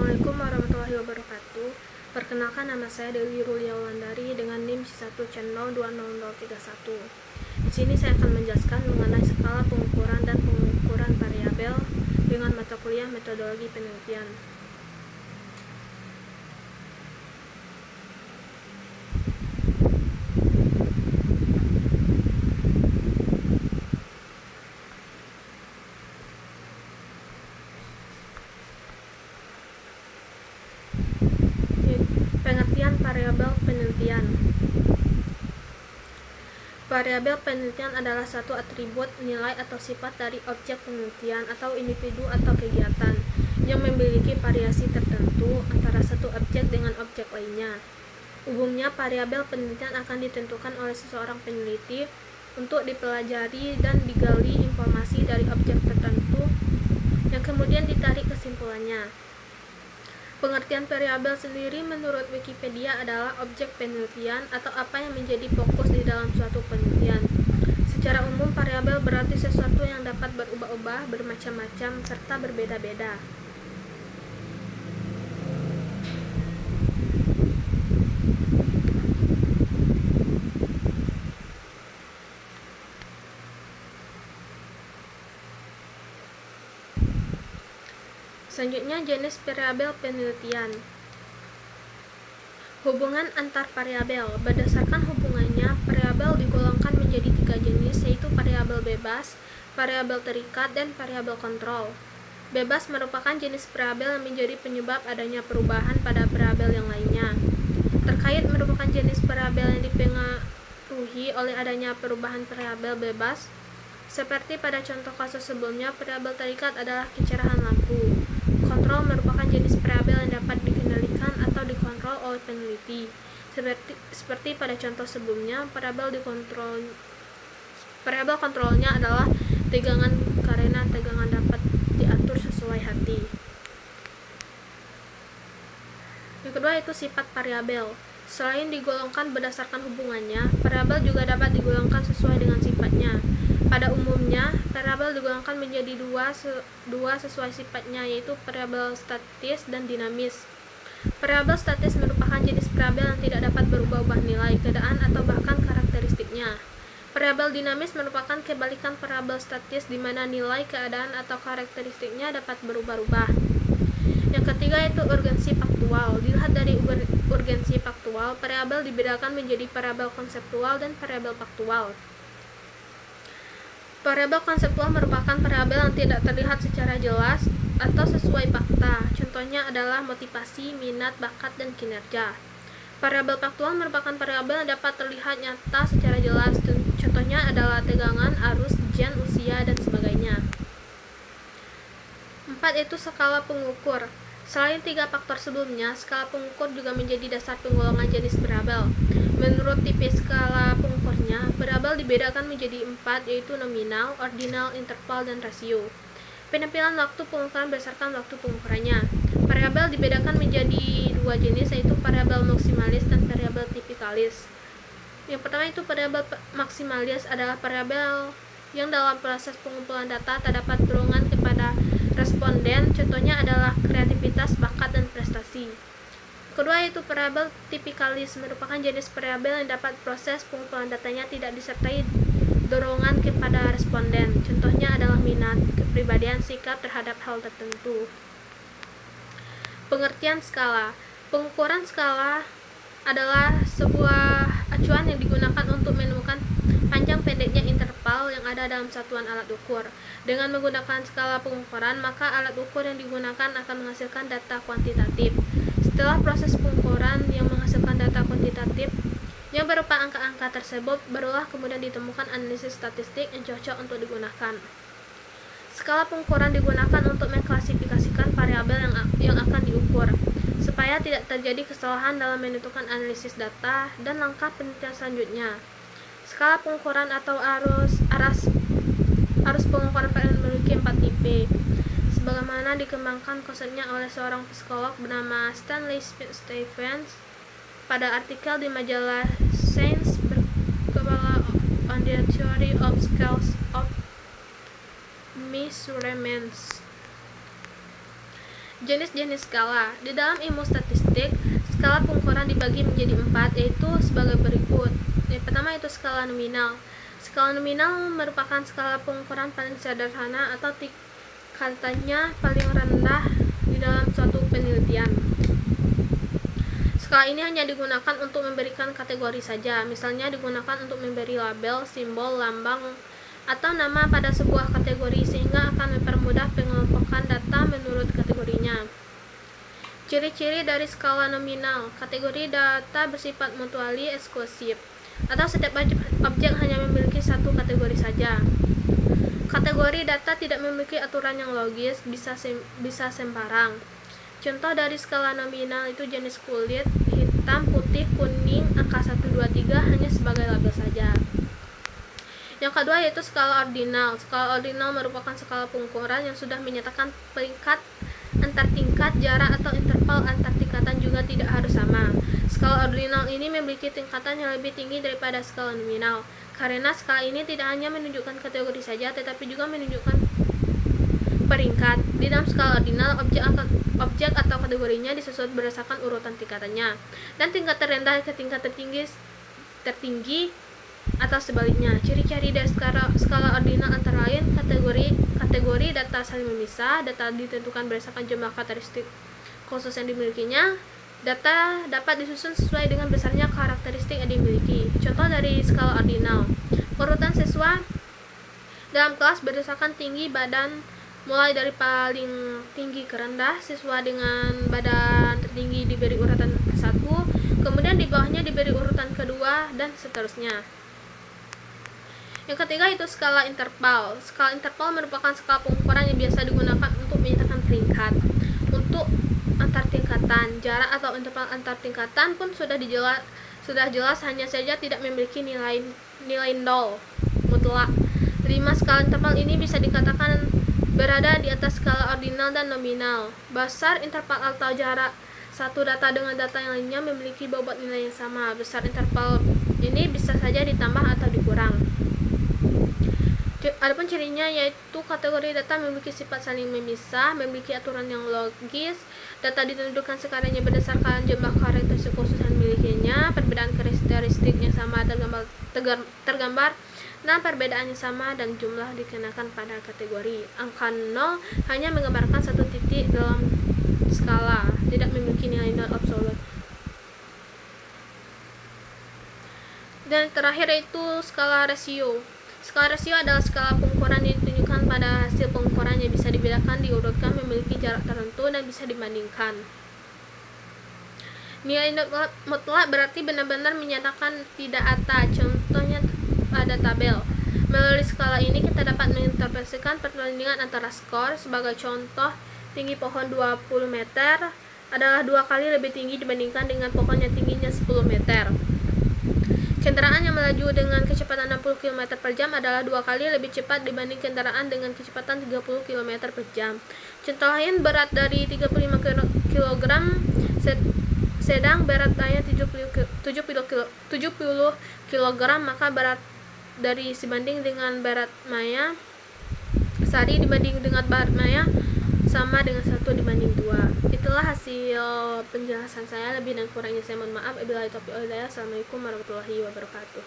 Assalamualaikum warahmatullahi wabarakatuh. Perkenalkan, nama saya Dewi Rulia Wulandari dengan NIM C1C020031. Di sini saya akan menjelaskan mengenai skala pengukuran dan pengukuran variabel dengan mata kuliah metodologi penelitian. Pengertian variabel penelitian. Variabel penelitian adalah satu atribut, nilai, atau sifat dari objek penelitian atau individu atau kegiatan yang memiliki variasi tertentu antara satu objek dengan objek lainnya. Umumnya, variabel penelitian akan ditentukan oleh seseorang peneliti untuk dipelajari dan digali informasi dari objek tertentu yang kemudian ditarik kesimpulannya. Pengertian variabel sendiri menurut Wikipedia adalah objek penelitian atau apa yang menjadi fokus di dalam suatu penelitian. Secara umum, variabel berarti sesuatu yang dapat berubah-ubah, bermacam-macam, serta berbeda-beda. Selanjutnya, jenis variabel penelitian. Hubungan antar variabel. Berdasarkan hubungannya, variabel digolongkan menjadi 3 jenis, yaitu variabel bebas, variabel terikat, dan variabel kontrol. Bebas merupakan jenis variabel yang menjadi penyebab adanya perubahan pada variabel yang lainnya. Terkait merupakan jenis variabel yang dipengaruhi oleh adanya perubahan variabel bebas. Seperti pada contoh kasus sebelumnya, variabel terikat adalah kecerahan lampu. Kontrol merupakan jenis variabel yang dapat dikendalikan atau dikontrol oleh peneliti. Seperti pada contoh sebelumnya, variabel kontrolnya adalah tegangan karena tegangan dapat diatur sesuai hati. Yang kedua itu sifat variabel. Selain digolongkan berdasarkan hubungannya, variabel juga dapat digolongkan sesuai dengan sifatnya. Pada umumnya, variabel digolongkan menjadi dua sesuai sifatnya, yaitu variabel statis dan dinamis. Variabel statis merupakan jenis variabel yang tidak dapat berubah-ubah nilai, keadaan, atau bahkan karakteristiknya. Variabel dinamis merupakan kebalikan variabel statis di mana nilai, keadaan, atau karakteristiknya dapat berubah-ubah. Yang ketiga itu urgensi faktual. Dilihat dari urgensi faktual, variabel dibedakan menjadi variabel konseptual dan variabel faktual. Variabel konseptual merupakan variabel yang tidak terlihat secara jelas atau sesuai fakta. Contohnya adalah motivasi, minat, bakat, dan kinerja. Variabel faktual merupakan variabel yang dapat terlihat nyata secara jelas. Contohnya adalah tegangan, arus, gen, usia, dan sebagainya. 4. Itu skala pengukur. Selain 3 faktor sebelumnya, skala pengukur juga menjadi dasar penggolongan jenis variabel. Menurut tipe skala pengukurnya, variabel dibedakan menjadi 4, yaitu nominal, ordinal, interval, dan rasio. Penampilan waktu pengukuran berdasarkan waktu pengukurannya. Variabel dibedakan menjadi 2 jenis, yaitu variabel maksimalis dan variabel tipikalis. Yang pertama itu variabel maksimalis adalah variabel yang dalam proses pengumpulan data terdapat dorongan kepada responden, contohnya adalah kreativitas, bakat, dan prestasi. Kedua yaitu variabel tipikalis, merupakan jenis variabel yang dapat proses pengumpulan datanya tidak disertai dorongan kepada responden, contohnya adalah minat, kepribadian, sikap terhadap hal tertentu. Pengertian skala. Pengukuran skala adalah sebuah acuan yang digunakan untuk menemukan panjang pendeknya interval yang ada dalam satuan alat ukur. Dengan menggunakan skala pengukuran, maka alat ukur yang digunakan akan menghasilkan data kuantitatif. Setelah proses pengukuran yang menghasilkan data kuantitatif yang berupa angka-angka tersebut, barulah kemudian ditemukan analisis statistik yang cocok untuk digunakan. Skala pengukuran digunakan untuk mengklasifikasikan variabel yang akan diukur, supaya tidak terjadi kesalahan dalam menentukan analisis data dan langkah penelitian selanjutnya. Skala pengukuran atau arus pengukuran variabel memiliki 4 tipe, sebagaimana dikembangkan konsepnya oleh seorang psikolog bernama Stanley Stephens pada artikel di majalah Science berkepala on the Theory of Scales of Measurements. Jenis-jenis skala. Di dalam ilmu statistik, skala pengukuran dibagi menjadi 4, yaitu sebagai berikut. Yang pertama itu skala nominal. Skala nominal merupakan skala pengukuran paling sederhana atau tingkatannya paling rendah di dalam suatu penelitian. Skala ini hanya digunakan untuk memberikan kategori saja, misalnya digunakan untuk memberi label, simbol, lambang, atau nama pada sebuah kategori sehingga akan mempermudah pengelompokan data menurut kategorinya. Ciri-ciri dari skala nominal. Kategori data bersifat mutually eksklusif, atau setiap objek hanya memiliki satu kategori saja. Kategori data tidak memiliki aturan yang logis, bisa sembarang. Contoh dari skala nominal itu jenis kulit, hitam, putih, kuning, angka 1, 2, 3 hanya sebagai label saja. Yang kedua yaitu skala ordinal. Skala ordinal merupakan skala pengukuran yang sudah menyatakan peringkat antar tingkat, jarak atau interval antar tingkatan juga tidak harus sama. Skala ordinal ini memiliki tingkatan yang lebih tinggi daripada skala nominal, karena skala ini tidak hanya menunjukkan kategori saja, tetapi juga menunjukkan peringkat. Di dalam skala ordinal, objek atau kategorinya disusun berdasarkan urutan tingkatannya, dan tingkat terendah ke tingkat tertinggi atau sebaliknya. Ciri-ciri dari skala ordinal antara lain kategori data saling memisah, data ditentukan berdasarkan jumlah karakteristik khusus yang dimilikinya, data dapat disusun sesuai dengan besarnya karakteristik yang dimiliki. Contoh dari skala ordinal, urutan siswa dalam kelas berdasarkan tinggi badan mulai dari paling tinggi ke rendah. Siswa dengan badan tertinggi diberi urutan ke-1, kemudian di bawahnya diberi urutan kedua, dan seterusnya. Yang ketiga itu skala interval. Skala interval merupakan skala pengukuran yang biasa digunakan untuk menyatakan peringkat. Untuk antar tingkatan, jarak atau interval antar tingkatan pun sudah jelas, hanya saja tidak memiliki nilai nol mutlak. 5 skala interval ini bisa dikatakan berada di atas skala ordinal dan nominal. Besar interval atau jarak satu data dengan data yang lainnya memiliki bobot nilai yang sama. Besar interval ini bisa saja ditambah atau dikurang. Adapun cirinya yaitu kategori data memiliki sifat saling memisah, memiliki aturan yang logis, data ditentukan sekarangnya berdasarkan jumlah karakteristik khusus yang dimilikinya, perbedaan karakteristiknya sama tergambar, dan perbedaannya sama dan jumlah dikenakan pada kategori. Angka 0 hanya menggambarkan satu titik dalam skala, tidak memiliki nilai nol absolut. Dan terakhir yaitu skala rasio. Skala rasio adalah skala pengukuran yang ditunjukkan pada hasil pengukuran yang bisa dibedakan, diurutkan, memiliki jarak tertentu, dan bisa dibandingkan. Nilai mutlak berarti benar-benar menyatakan tidak ada. Contohnya pada tabel. Melalui skala ini kita dapat menginterpretasikan perbandingan antara skor. Sebagai contoh, tinggi pohon 20 meter adalah 2 kali lebih tinggi dibandingkan dengan pohon yang tingginya 10 meter. Kendaraan yang melaju dengan kecepatan 60 km per jam adalah 2 kali lebih cepat dibanding kendaraan dengan kecepatan 30 km per jam. Contoh lain, berat dari 35 kg sedang berat hanya 70 kg, maka berat dari sebanding dengan berat maya sari dibanding dengan berat maya sama dengan 1 dibanding 2. Itulah hasil penjelasan saya. Lebih dan kurangnya saya mohon maaf. Wabillahi taufiq wal hidayah. Assalamualaikum warahmatullahi wabarakatuh.